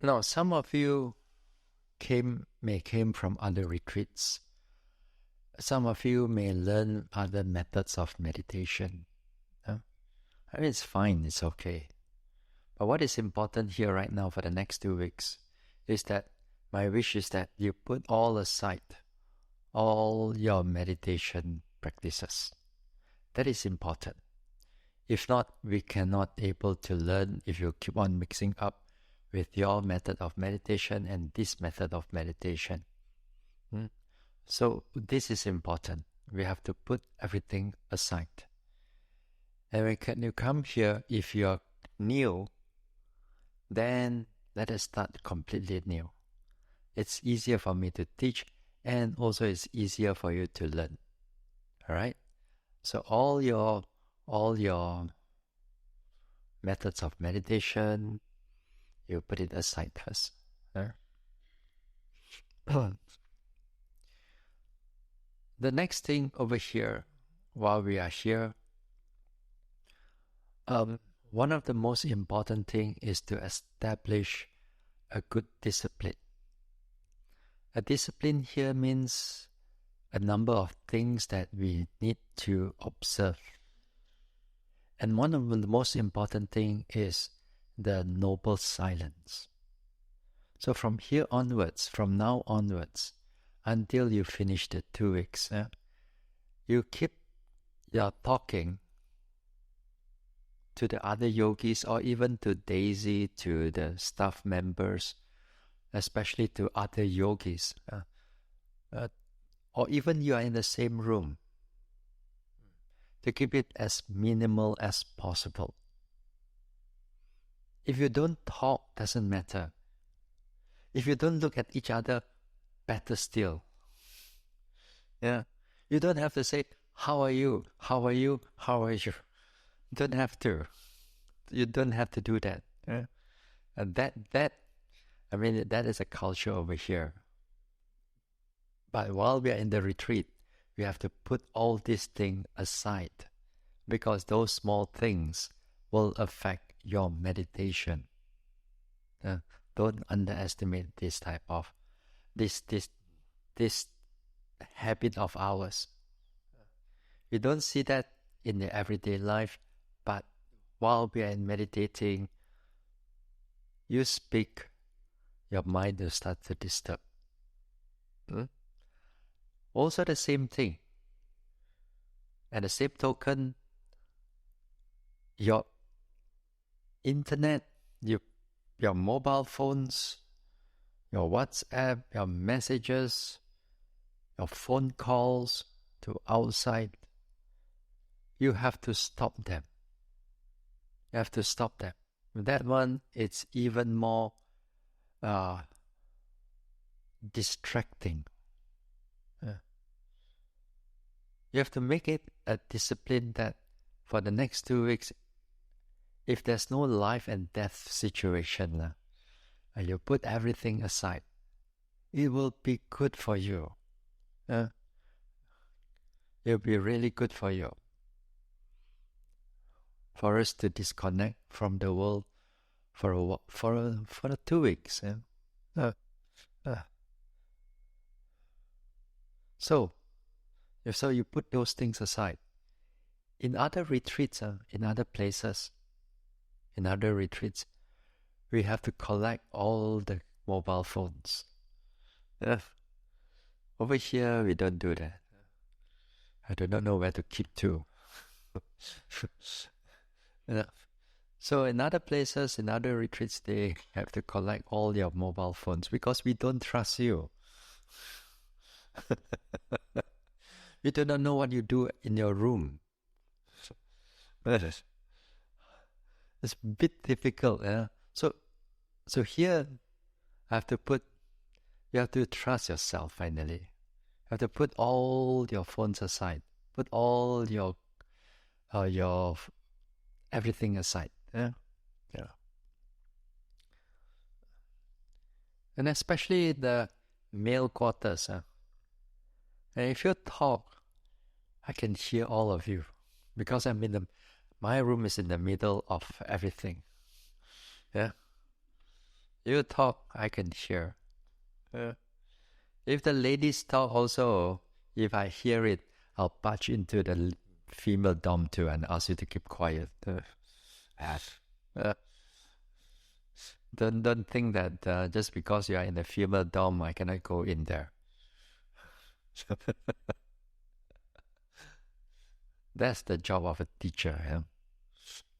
Now, some of you may came from other retreats. Some of you may learn other methods of meditation. I mean, it's fine, it's okay. But what is important here right now for the next 2 weeks is that my wish is that you put all aside, all your meditation practices. That is important. If not, we cannot able to learn if you keep on mixing up with your method of meditation and this method of meditation. So this is important. We have to put everything aside. And when you come here, if you're new, then let us start completely new. It's easier for me to teach, and also it's easier for you to learn. All right? So all your methods of meditation, you put it aside first. The next thing over here, while we are here, one of the most important thing is to establish a good discipline. A discipline here means a number of things that we need to observe. And one of the most important thing is the noble silence. So from here onwards, from now onwards, until you finish the 2 weeks, you keep your talking to the other yogis or even to Daisy, to the staff members, especially to other yogis, or even you are in the same room, to keep it as minimal as possible. If you don't talk, doesn't matter. If you don't look at each other, better still. Yeah, you don't have to say, how are you? How are you? How are you? You don't have to. You don't have to do that. Yeah? And that is a culture over here. But while we are in the retreat, we have to put all these things aside, because those small things will affect your meditation. Don't underestimate this type of this habit of ours. We don't see that in the everyday life, but while we are meditating, you speak, your mind will start to disturb. Also the same thing. And the same token, your internet, your mobile phones, your WhatsApp, your messages, your phone calls to outside, you have to stop them. You have to stop them. That one, it's even more distracting. You have to make it a discipline that for the next 2 weeks, if there's no life and death situation, you put everything aside. It will be good for you. It will be really good for you. For us to disconnect from the world for 2 weeks. So you put those things aside. In other retreats, in other places, in other retreats, we have to collect all the mobile phones. Over here, we don't do that. I do not know where to keep to. So in other places, in other retreats, they have to collect all your mobile phones because we don't trust you. We do not know what you do in your room. It's a bit difficult. So here, you have to trust yourself finally. You have to put all your phones aside. Put all your everything aside. Yeah. And especially the male quarters. And if you talk, I can hear all of you because my room is in the middle of everything. Yeah. You talk, I can hear. If the ladies talk also, if I hear it, I'll patch into the female dom too and ask you to keep quiet. Uh, don't think that just because you are in the female dom, I cannot go in there. That's the job of a teacher.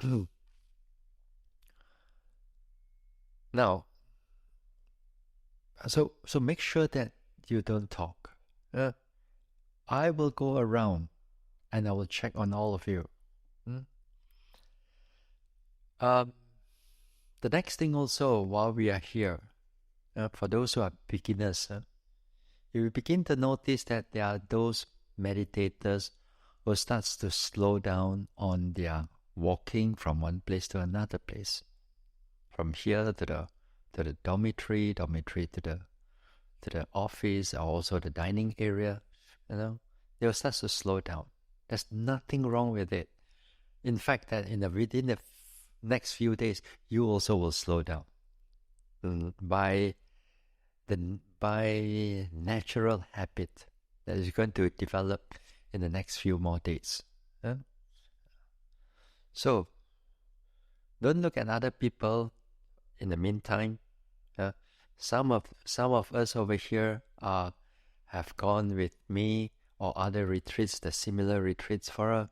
Yeah? Now, so make sure that you don't talk. I will go around and I will check on all of you. The next thing also, while we are here, for those who are beginners, you begin to notice that there are those meditators who starts to slow down on their walking from one place to another place, from here to the dormitory to the office, or also the dining area. They'll start to slow down. There's nothing wrong with it. In fact, that within the next few days, you also will slow down by natural habit that is going to develop in the next few more days. So, don't look at other people. In the meantime, some of us over here have gone with me or other retreats, the similar retreats for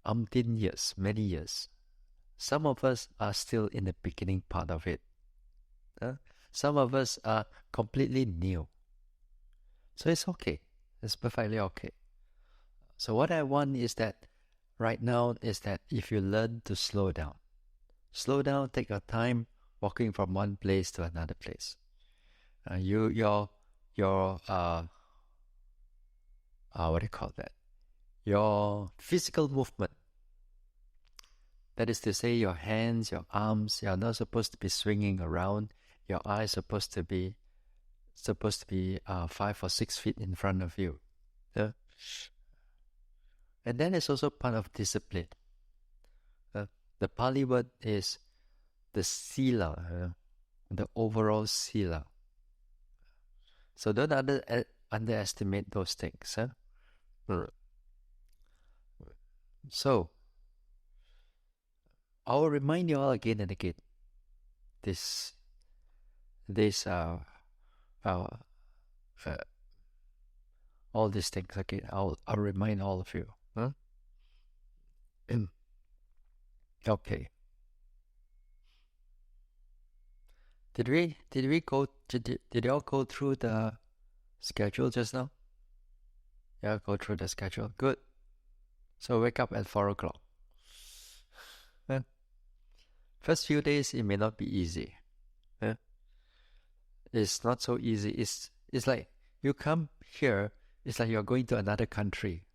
umpteen years, many years. Some of us are still in the beginning part of it. Some of us are completely new. So it's okay. It's perfectly okay. So what I want is that right now is that if you learn to slow down, take your time walking from one place to another place. Your what do you call that? Your physical movement. That is to say, your hands, your arms, you are not supposed to be swinging around. Your eyes supposed to be 5 or 6 feet in front of you. And then it's also part of discipline. The Pali word is the sila, the overall sila. So don't underestimate those things. So, I will remind you all again and again. All these things again. I'll remind all of you. Okay. Did you all go through the schedule just now? Yeah, go through the schedule. Good. So wake up at 4 o'clock. First few days it may not be easy. It's not so easy. It's like you come here, it's like you're going to another country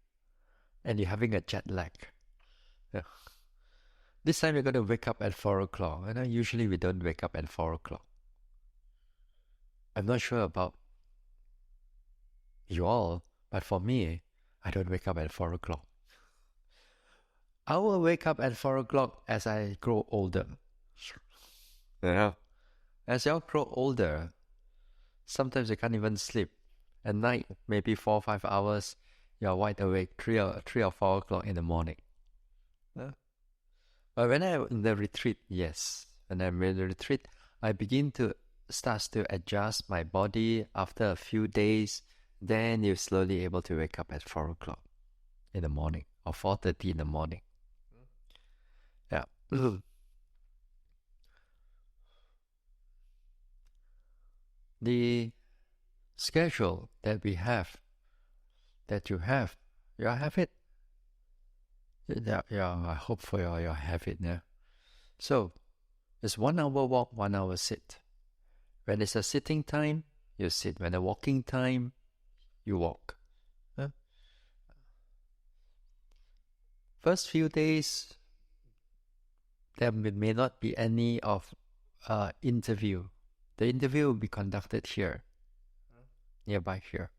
and you're having a jet lag. This time you're going to wake up at 4 o'clock. And usually we don't wake up at 4 o'clock. I'm not sure about you all, but for me, I don't wake up at 4 o'clock. I will wake up at 4 o'clock as I grow older. As you grow older, sometimes you can't even sleep. At night, maybe 4 or 5 hours, you're wide awake, 3 or 4 o'clock in the morning. But when I'm in the retreat, yes. When I'm in the retreat, I begin to start to adjust my body after a few days. Then you're slowly able to wake up at 4 o'clock in the morning or 4:30 in the morning. Yeah. The schedule that we have, that you have it. Yeah, I hope for you have it. Yeah. So, it's 1 hour walk, 1 hour sit. When it's a sitting time, you sit. When a walking time, you walk. First few days, there may not be any of interview. The interview will be conducted here, nearby here.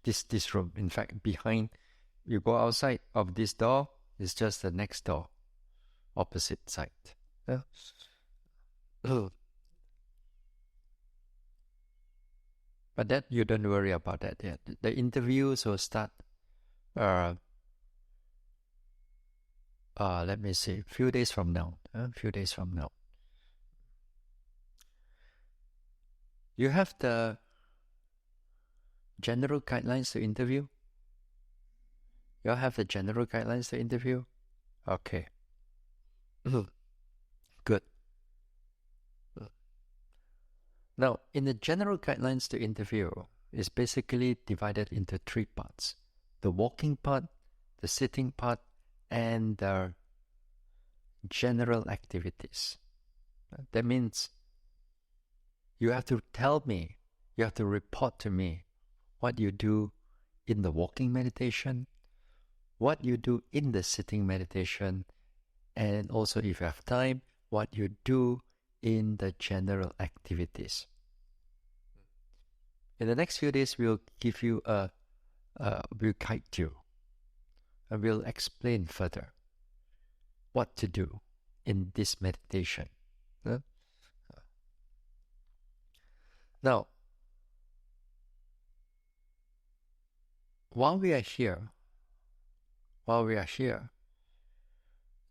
This room. In fact, behind, you go outside of this door, it's just the next door, opposite side. But that you don't worry about that yet. The interviews will start, let me see, few days from now. Few days from now. You have the general guidelines to interview? You all have the general guidelines to interview? Okay. Good. Now, in the general guidelines to interview, it's basically divided into 3 parts. The walking part, the sitting part, and the general activities. That means you have to tell me, you have to report to me what you do in the walking meditation, what you do in the sitting meditation, and also, if you have time, what you do in the general activities. In the next few days, we'll give you we'll guide you, and we'll explain further what to do in this meditation. Now, while we are here,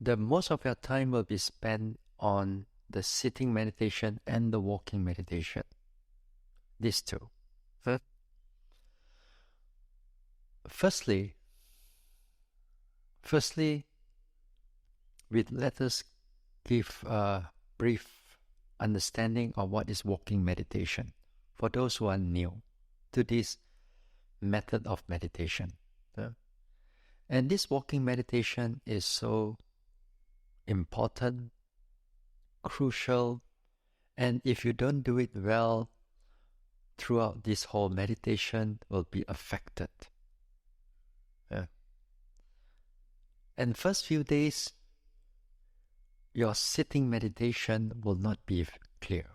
the most of your time will be spent on the sitting meditation and the walking meditation. These two. Firstly, let us give a brief understanding of what is walking meditation for those who are new to this method of meditation. And this walking meditation is so important, crucial, and if you don't do it well throughout this whole meditation, will be affected. And first few days, your sitting meditation will not be clear.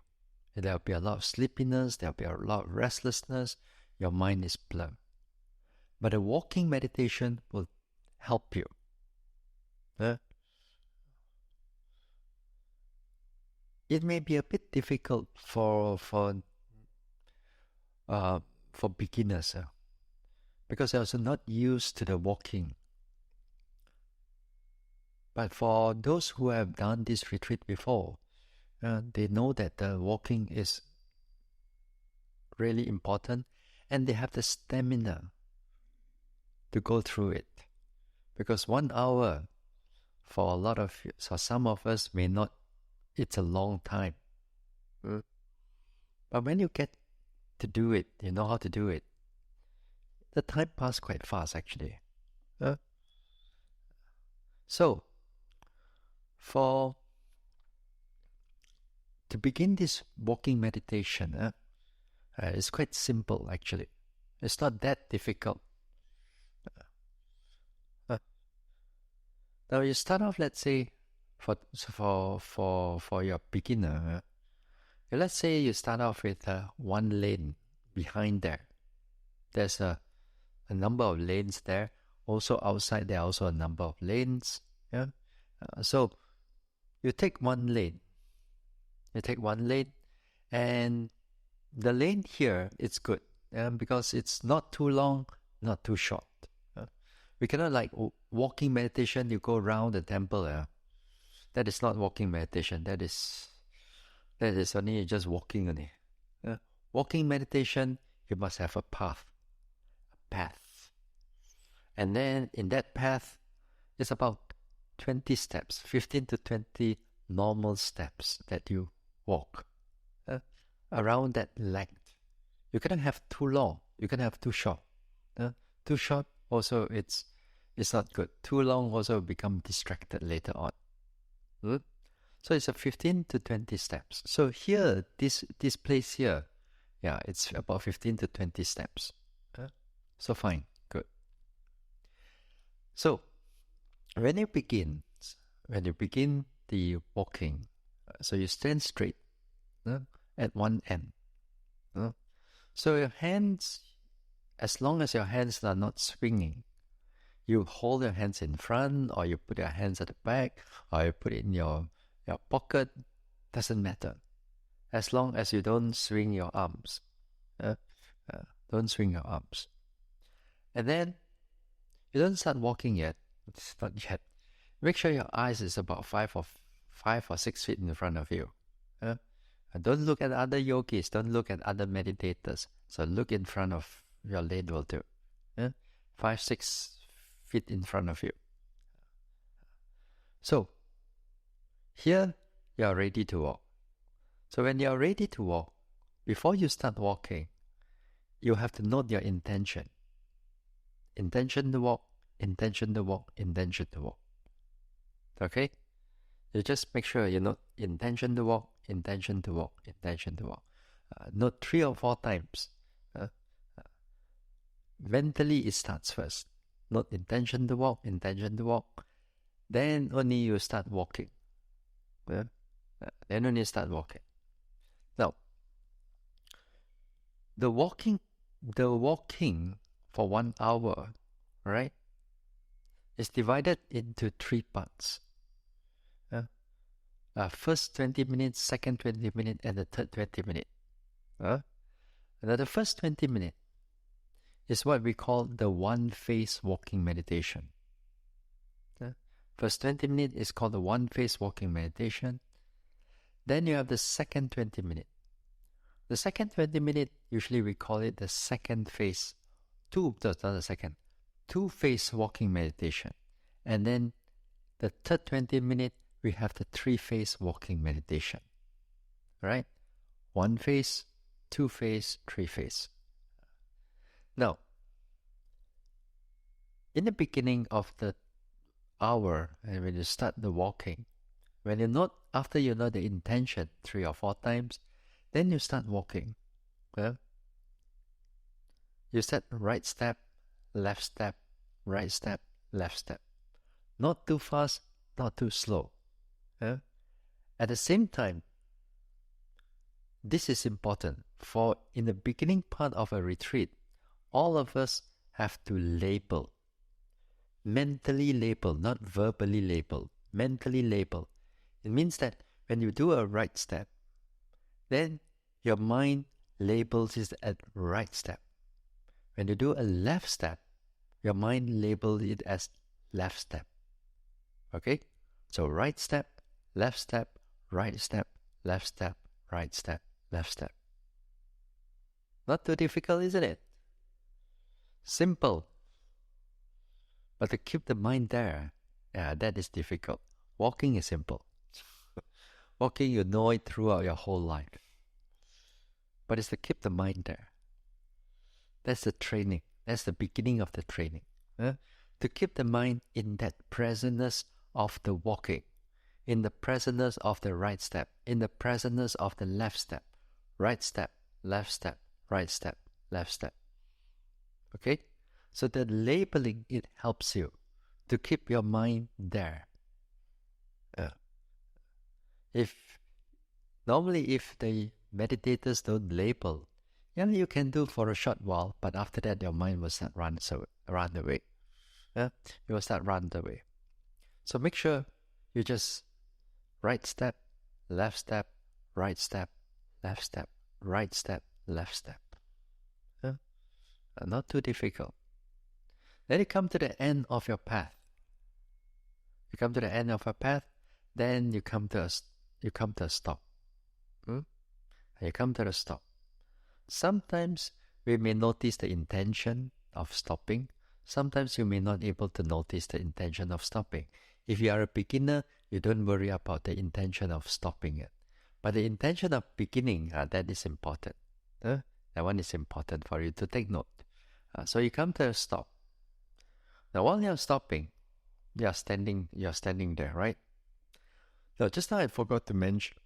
There will be a lot of sleepiness, there will be a lot of restlessness, your mind is blurred. But a walking meditation will help you. It may be a bit difficult for beginners, because they're also not used to the walking. But for those who have done this retreat before, they know that the walking is really important, and they have the stamina to go through it. Because 1 hour, for some of us, may not, it's a long time. But when you get to do it, you know how to do it, the time passes quite fast, actually. So, to begin this walking meditation, it's quite simple, actually. It's not that difficult. Now you start off, let's say, for your beginner, let's say you start off with 1 lane behind there. There's a number of lanes there. Also outside there are also a number of lanes. So you take 1 lane. And the lane here, it's good because it's not too long, not too short. We cannot like walking meditation, you go around the temple. That is not walking meditation. That is only just walking only. Walking meditation, you must have a path. And then in that path, it's about 20 steps, 15 to 20 normal steps that you walk around that length. You cannot have too long. You cannot have too short. Too short also it's not good. Too long also become distracted later on. So it's a 15 to 20 steps. So here, this place here, it's about 15 to 20 steps. So fine, good. So when you begin the walking, so you stand straight at one end. So your hands, as long as your hands are not swinging, you hold your hands in front, or you put your hands at the back, or you put it in your pocket, doesn't matter. As long as you don't swing your arms. Don't swing your arms. And then you don't start walking yet. It's not yet. Make sure your eyes is about 5 or 6 feet in front of you. And don't look at other yogis. Don't look at other meditators. So look in front of your lane will do. 5-6 feet in front of you. So here you are ready to walk. So when you are ready to walk, before you start walking, you have to note your intention. Intention to walk, intention to walk, intention to walk. Okay? You just make sure you note intention to walk, intention to walk, intention to walk. Note 3 or 4 times. Mentally, it starts first. Note intention to walk, intention to walk. Then only you start walking. Then only you start walking. Now, the walking for 1 hour, right, is divided into 3 parts. First 20 minutes, second 20 minutes, and the third 20 minutes. Now, the first 20 minutes is what we call the one-phase walking meditation. First 20 minutes is called the one-phase walking meditation. Then you have the second 20 minutes. The second 20 minutes, usually we call it the second phase. Two-phase walking meditation. And then the third 20 minutes, we have the 3-phase walking meditation. Right? 1 phase, 2 phase, 3 phase. Now, in the beginning of the hour, and when you start the walking, after you know the intention 3 or 4 times, then you start walking. You set right step, left step, right step, left step. Not too fast, not too slow. At the same time, this is important, for in the beginning part of a retreat, all of us have to label. Mentally label, not verbally label. Mentally label. It means that when you do a right step, then your mind labels it as right step. When you do a left step, your mind labels it as left step. Okay? So right step, left step, right step, left step, right step, left step. Not too difficult, isn't it? Simple. But to keep the mind there, that is difficult. Walking is simple. Walking, you know it throughout your whole life. But it's to keep the mind there. That's the training. That's the beginning of the training. To keep the mind in that presentness of the walking, in the presentness of the right step, in the presentness of the left step, right step, left step, right step, left step. Okay? So the labeling, it helps you to keep your mind there. If the meditators don't label, you can do for a short while, but after that your mind will start run away. It will start run away. So make sure you just right step, left step, right step, left step, right step, left step. Not too difficult. Then you come to the end of your path. You come to the end of a path, then you come to a stop. And you come to the stop. Sometimes we may notice the intention of stopping. Sometimes you may not be able to notice the intention of stopping. If you are a beginner, you don't worry about the intention of stopping it. But the intention of beginning, that is important. That one is important for you to take note. So you come to a stop. Now while you're stopping, you're standing there, right? Now just now I forgot to mention,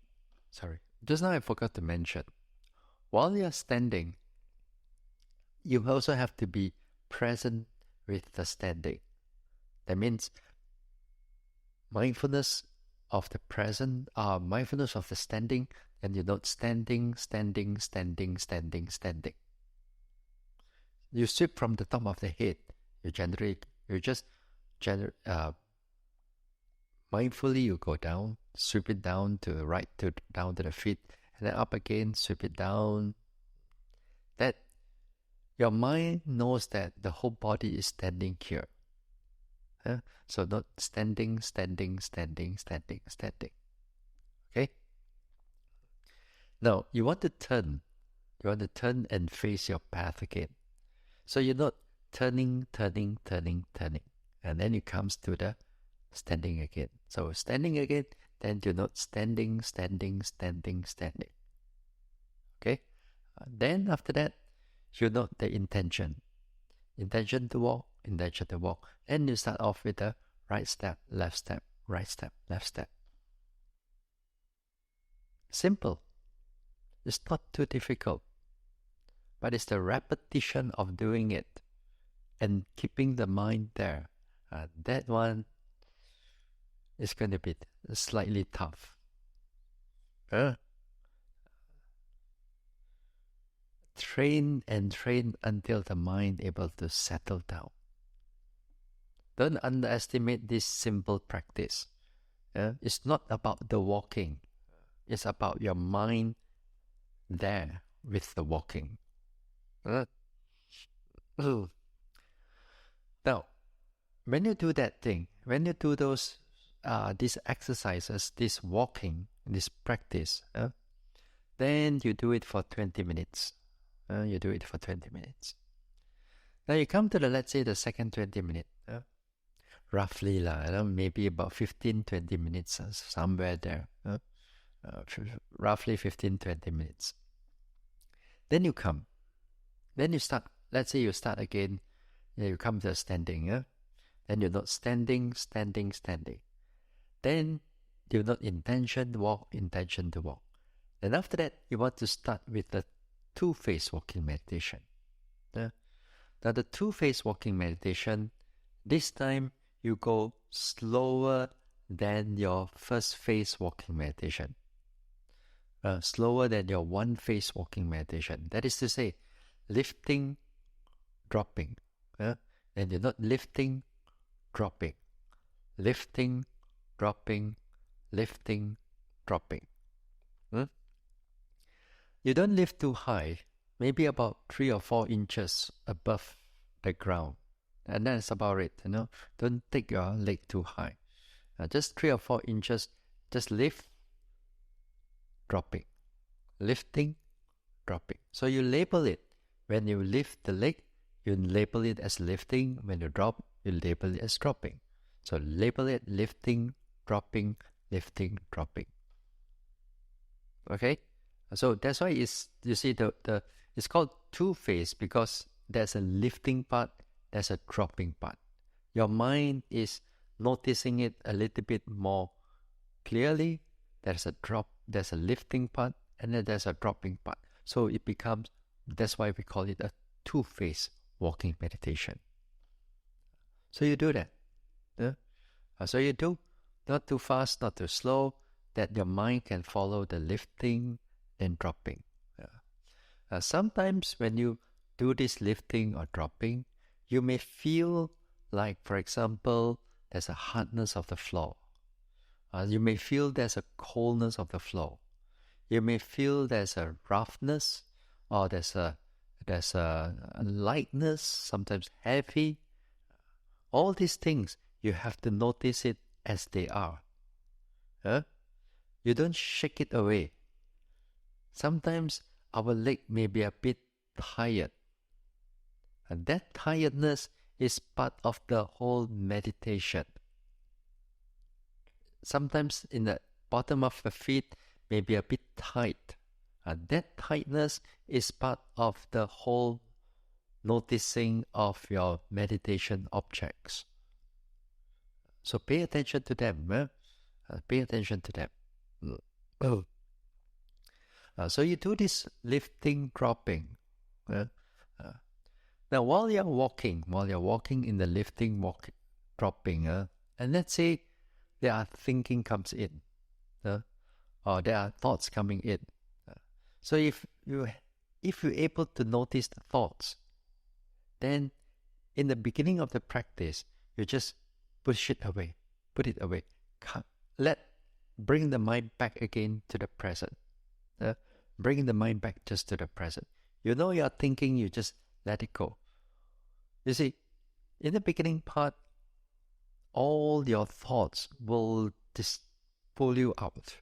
while you're standing, you also have to be present with the standing. That means mindfulness of the present, mindfulness of the standing, and you note standing. You sweep from the top of the head. Mindfully you go down, sweep it down to the right, down to the feet, and then up again, sweep it down. That Your mind knows that the whole body is standing here. So not standing, standing, standing, standing, standing. Okay? Now, you want to turn. You want to turn and face your path again. So you're not turning, turning, turning, turning. And then it comes to the standing again. So standing again, then you're not standing, standing, standing, standing. Okay? Then after that, you note the intention. Intention to walk, intention to walk. And you start off with the right step, left step, right step, left step. Simple. It's not too difficult. But it's the repetition of doing it and keeping the mind there. That one is going to be slightly tough. Train and train until the mind able to settle down. Don't underestimate this simple practice. It's not about the walking. It's about your mind there with the walking. Now, when you do that thing, when you do these exercises, this walking, this practice, then you do it for 20 minutes. You do it for 20 minutes. Now you come to let's say the second 20 minutes. Roughly, maybe about 15-20 minutes, somewhere there. Roughly 15-20 minutes. Then you come. Then you start, let's say you start again. You come to a standing. Then you're not standing, standing, standing. Then you're not intention to walk, intention to walk. Then after that, you want to start with the two-phase walking meditation. Now the two-phase walking meditation, this time you go slower than your first phase walking meditation. Slower than your one-phase walking meditation. That is to say, lifting, dropping. And you're not lifting, dropping. Lifting, dropping, lifting, dropping. You don't lift too high, maybe about 3 or 4 inches above the ground. And that's about it, Don't take your leg too high. Just 3 or 4 inches, just lift, dropping. Lifting, dropping. So you label it. When you lift the leg, you label it as lifting. When you drop, you label it as dropping. So label it lifting, dropping, lifting, dropping. Okay? So that's why you see it's called two-phase, because there's a lifting part, there's a dropping part. Your mind is noticing it a little bit more clearly. There's a drop, there's a lifting part, and then there's a dropping part. So it becomes, that's why we call it a two-phase walking meditation. So you do that. So you do, not too fast, not too slow, that your mind can follow the lifting and dropping. Sometimes when you do this lifting or dropping, you may feel like, for example, there's a hardness of the floor. You may feel there's a coldness of the floor. You may feel there's a roughness, or there's a lightness, sometimes heavy. All these things, you have to notice it as they are. You don't shake it away. Sometimes our leg may be a bit tired. And that tiredness is part of the whole meditation. Sometimes in the bottom of the feet may be a bit tight. And that tightness is part of the whole noticing of your meditation objects. So pay attention to them. Pay attention to them. So you do this lifting, dropping. Now while you're walking in the lifting, dropping, and let's say there are thinking comes in, or there are thoughts coming in. So if you're able to notice the thoughts, then in the beginning of the practice, you just push it away, put it away. Bring the mind back again to the present. Bring the mind back just to the present. You know you're thinking, you just Let it go. You see, in the beginning part, all your thoughts will pull you out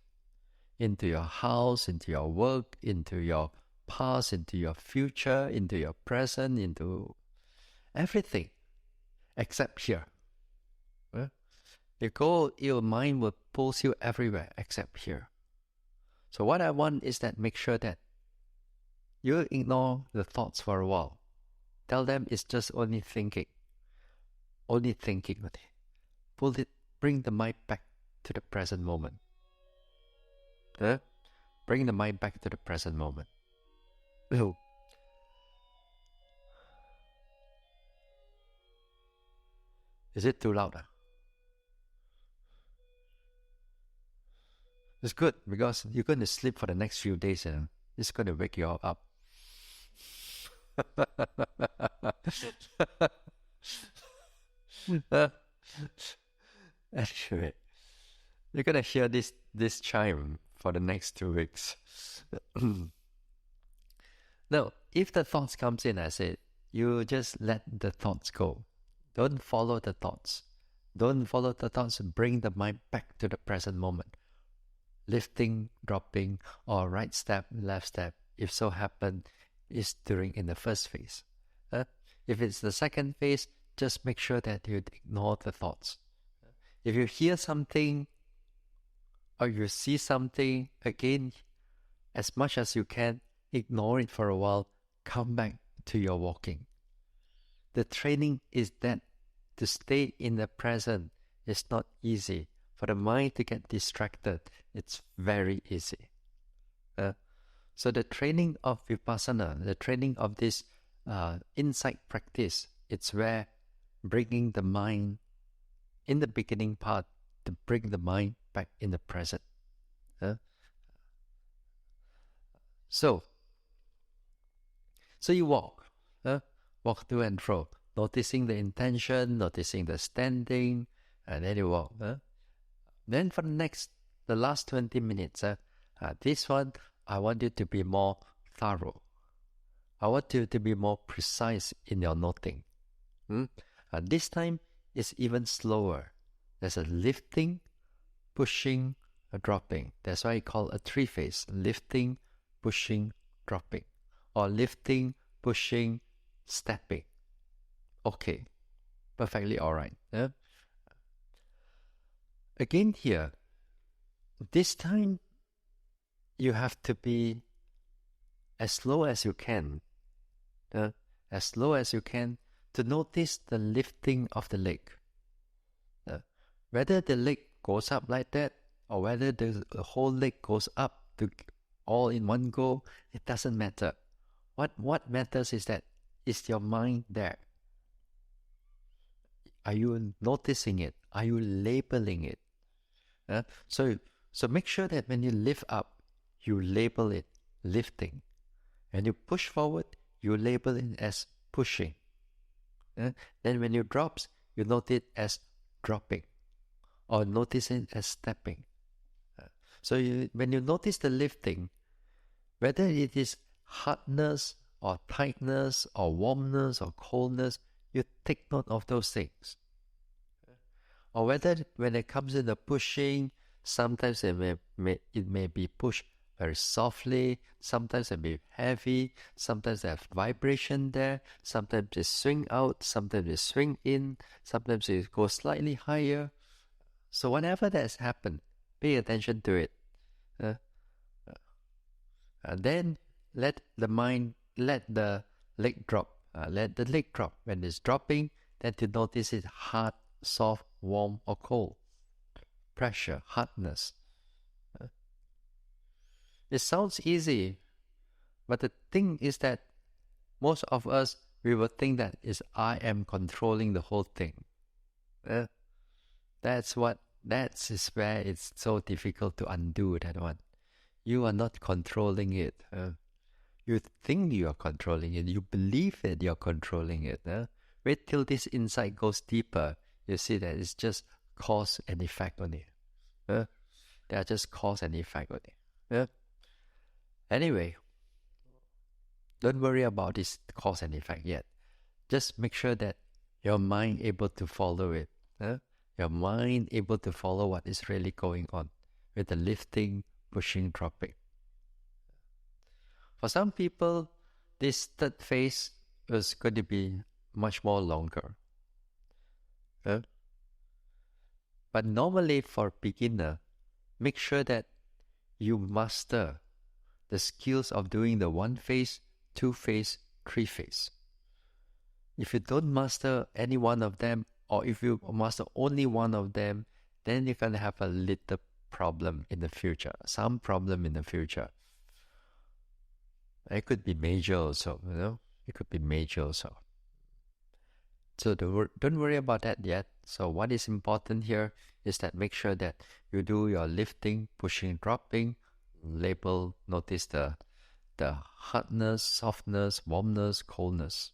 into your house, into your work, into your past, into your future, into your present, into everything except here. Your mind will pull you everywhere except here. So what I want is that make sure that you ignore the thoughts for a while. Tell them it's just only thinking. Only thinking. Bring the mind back to the present moment. Bring the mind back to the present moment. Oh. Is it too loud? It's good because you're going to sleep for the next few days and it's going to wake you all up. Anyway, you're going to hear this chime for the next 2 weeks. Now, if the thoughts comes in, I said, you just let the thoughts go. Don't follow the thoughts. Don't follow the thoughts. Bring the mind back to the present moment. Lifting, dropping, or right step, left step, if so happen, is during in the first phase. If it's the second phase, just make sure that you ignore the thoughts. If you hear something or you see something, again, as much as you can, ignore it for a while, come back to your walking. The training is that to stay in the present is not easy. For the mind to get distracted, it's very easy. So the training of Vipassana, the training of this insight practice, it's where bringing the mind in the beginning part to bring the mind back in the present. So you walk to and fro, noticing the intention, noticing the standing, and then you walk. Then for the last 20 minutes, this one, I want you to be more thorough. I want you to be more precise in your noting. This time is even slower. There's a lifting, pushing, a dropping. That's why I call a 3-phase: lifting, pushing, dropping, or lifting, pushing, stepping. Okay, perfectly all right. Again here, this time you have to be as slow as you can, to notice the lifting of the leg. Whether the leg goes up like that or whether the whole leg goes up to all in one go, it doesn't matter. What matters is that, is your mind there? Are you noticing it? Are you labeling it? So make sure that when you lift up, you label it lifting. When you push forward, you label it as pushing. Then when you drops, you note it as dropping, or notice it as stepping. So when you notice the lifting, whether it is hardness or tightness or warmness or coldness, you take note of those things. Or whether when it comes in the pushing, sometimes it may be pushed very softly, sometimes it may be heavy, sometimes there's vibration there, sometimes it swing out, sometimes it swing in, sometimes it goes slightly higher. So whenever that's happened, pay attention to it. And then let the leg drop. Let the leg drop. When it's dropping, then to notice it hard, soft, warm, or cold. Pressure, hardness. It sounds easy, but the thing is that most of us, we will think that is I am controlling the whole thing. That's where it's so difficult to undo that one. You are not controlling it. You think you are controlling it. You believe that you're controlling it. Wait till this insight goes deeper. You see that it's just cause and effect on it. They are just cause and effect on it. Anyway, Don't worry about this cause and effect yet. Just make sure that your mind able to follow it. Your mind able to follow what is really going on with the lifting, pushing, dropping. For some people, this third phase is going to be much more longer. But normally for beginner, make sure that you master the skills of doing the 1 phase, 2 phase, 3 phase. If you don't master any one of them, or if you master only one of them, then you're going to have a little problem in the future, some problem in the future. It could be major also, it could be major also. So don't worry about that yet. So what is important here is that make sure that you do your lifting, pushing, dropping, notice the hardness, softness, warmness, coldness.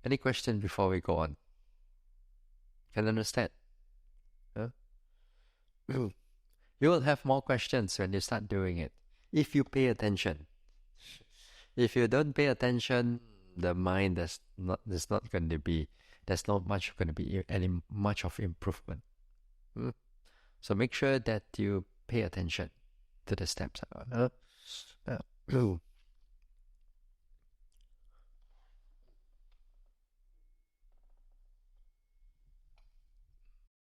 Any question before we go on? Can understand? You will have more questions when you start doing it, if you pay attention. If you don't pay attention, the mind there's not much going to be any much of improvement. So make sure that you pay attention to the steps.